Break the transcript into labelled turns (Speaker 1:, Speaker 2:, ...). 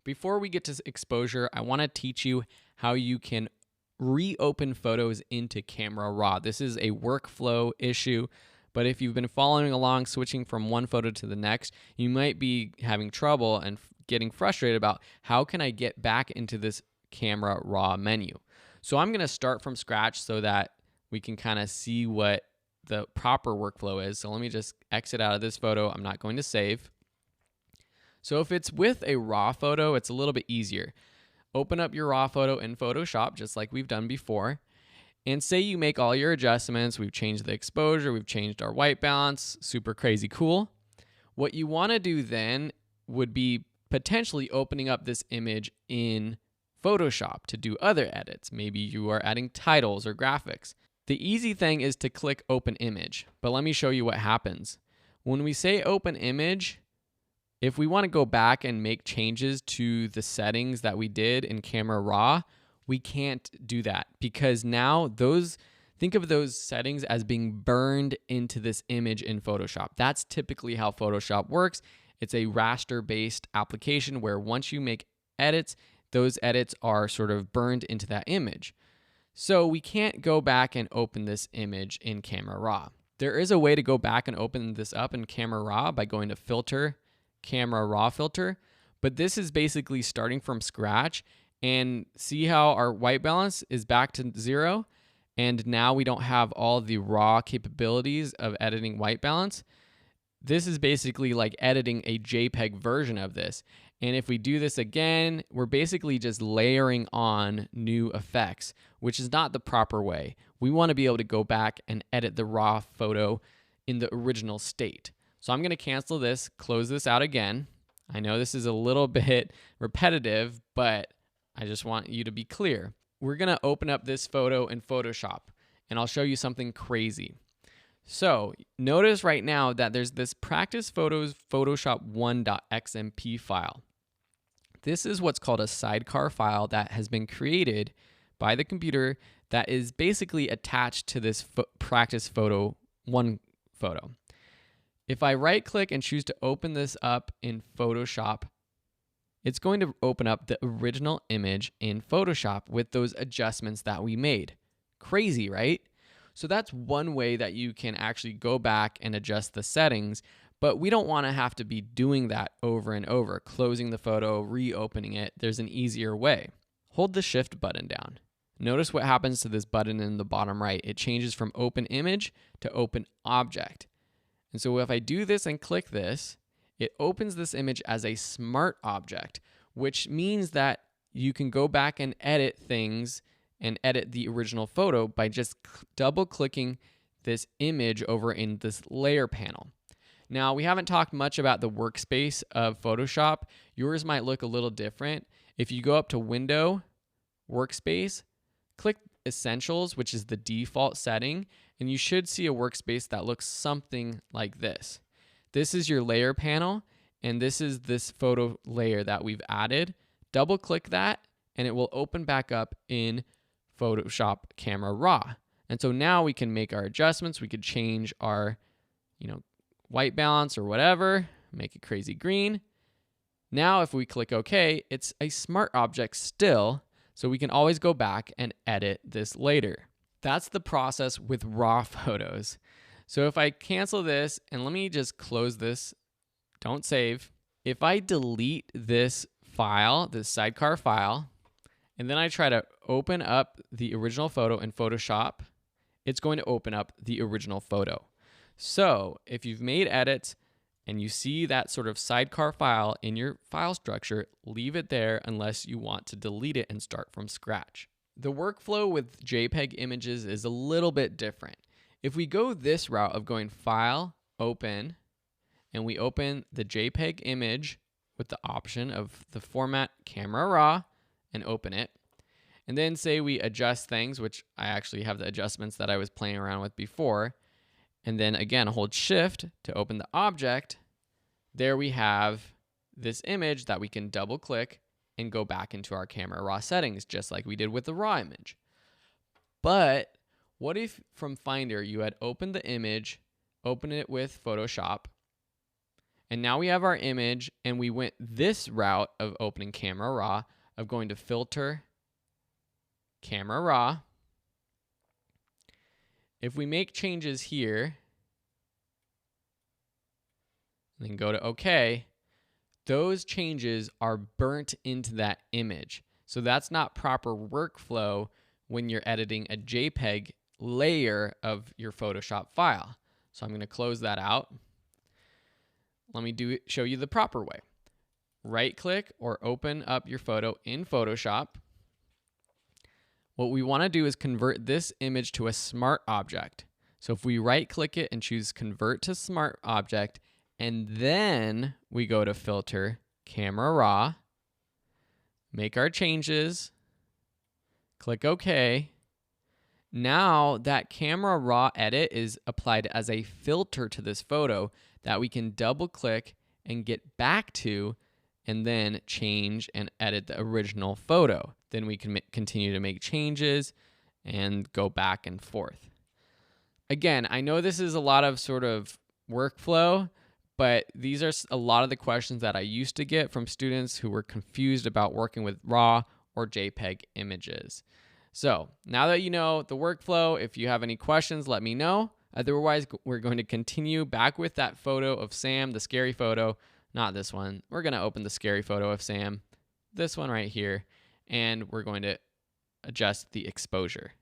Speaker 1: Before we get to exposure, I want to teach you how you can reopen photos into Camera Raw. This is a workflow issue, but if you've been following along, switching from one photo to the next, you might be having trouble and getting frustrated about how can I get back into this Camera Raw menu. So I'm going to start from scratch so that we can kind of see what the proper workflow is. So let me just exit out of this photo. I'm not going to save. So if it's with a raw photo, it's a little bit easier. Open up your raw photo in Photoshop, just like we've done before. And say you make all your adjustments. We've changed the exposure. We've changed our white balance. Super crazy cool. What you want to do then would be potentially opening up this image in Photoshop to do other edits. Maybe you are adding titles or graphics. The easy thing is to click Open Image, but let me show you what happens. When we say Open Image, if we want to go back and make changes to the settings that we did in Camera Raw, we can't do that because now think of those settings as being burned into this image in Photoshop. That's typically how Photoshop works. It's a raster-based application where once you make edits, those edits are sort of burned into that image. So we can't go back and open this image in Camera Raw. There is a way to go back and open this up in Camera Raw by going to Filter, Camera Raw Filter, but this is basically starting from scratch. And see how our white balance is back to 0, and now we don't have all the raw capabilities of editing white balance. This is basically like editing a JPEG version of this. And if we do this again, we're basically just layering on new effects, which is not the proper way. We want to be able to go back and edit the raw photo in the original state. So I'm going to cancel this, close this out again. I know this is a little bit repetitive, but I just want you to be clear. We're going to open up this photo in Photoshop, and I'll show you something crazy. So notice right now that there's this practice photos Photoshop 1.xmp file. This is what's called a sidecar file that has been created by the computer that is basically attached to this practice photo 1 photo. If I right click and choose to open this up in Photoshop, it's going to open up the original image in Photoshop with those adjustments that we made. Crazy, right? So that's one way that you can actually go back and adjust the settings, but we don't want to have to be doing that over and over, closing the photo, reopening it. There's an easier way. Hold the Shift button down. Notice what happens to this button in the bottom right. It changes from Open Image to Open Object. And so if I do this and click this, it opens this image as a smart object, which means that you can go back and edit things and edit the original photo by just double clicking this image over in this layer panel. Now, we haven't talked much about the workspace of Photoshop. Yours might look a little different. If you go up to Window, Workspace, click Essentials, which is the default setting, and you should see a workspace that looks something like this. This is your layer panel, and this is this photo layer that we've added. Double click that, and it will open back up in Photoshop Camera Raw. And so now we can make our adjustments. We could change our, white balance or whatever, make it crazy green. Now, if we click OK, it's a smart object still, so we can always go back and edit this later. That's the process with raw photos. So if I cancel this, and let me just close this, don't save. If I delete this file, this sidecar file, and then I try to open up the original photo in Photoshop, it's going to open up the original photo. So if you've made edits and you see that sort of sidecar file in your file structure, leave it there unless you want to delete it and start from scratch. The workflow with JPEG images is a little bit different. If we go this route of going File, Open, and we open the JPEG image with the option of the format Camera Raw and open it, and then say we adjust things, which I actually have the adjustments that I was playing around with before, and then again hold Shift to open the object, there we have this image that we can double click and go back into our Camera Raw settings, just like we did with the raw image. But what if from Finder you had opened the image, opened it with Photoshop, And now we have our image, and we went this route of opening Camera Raw, of going to Filter, Camera Raw. If we make changes here, and then go to OK, those changes are burnt into that image. So that's not proper workflow when you're editing a JPEG layer of your Photoshop file. So I'm going to close that out. Let me show you the proper way. Right-click or open up your photo in Photoshop. What we want to do is convert this image to a smart object. So if we right-click it and choose Convert to Smart Object, and then we go to Filter, Camera Raw, make our changes, click OK. Now that Camera Raw edit is applied as a filter to this photo that we can double click and get back to, and then change and edit the original photo. Then we can continue to make changes and go back and forth. Again, I know this is a lot of sort of workflow, but these are a lot of the questions that I used to get from students who were confused about working with RAW or JPEG images. So now that you know the workflow, if you have any questions, let me know. Otherwise, we're going to continue back with that photo of Sam, the scary photo. Not this one. We're going to open the scary photo of Sam, this one right here, and we're going to adjust the exposure.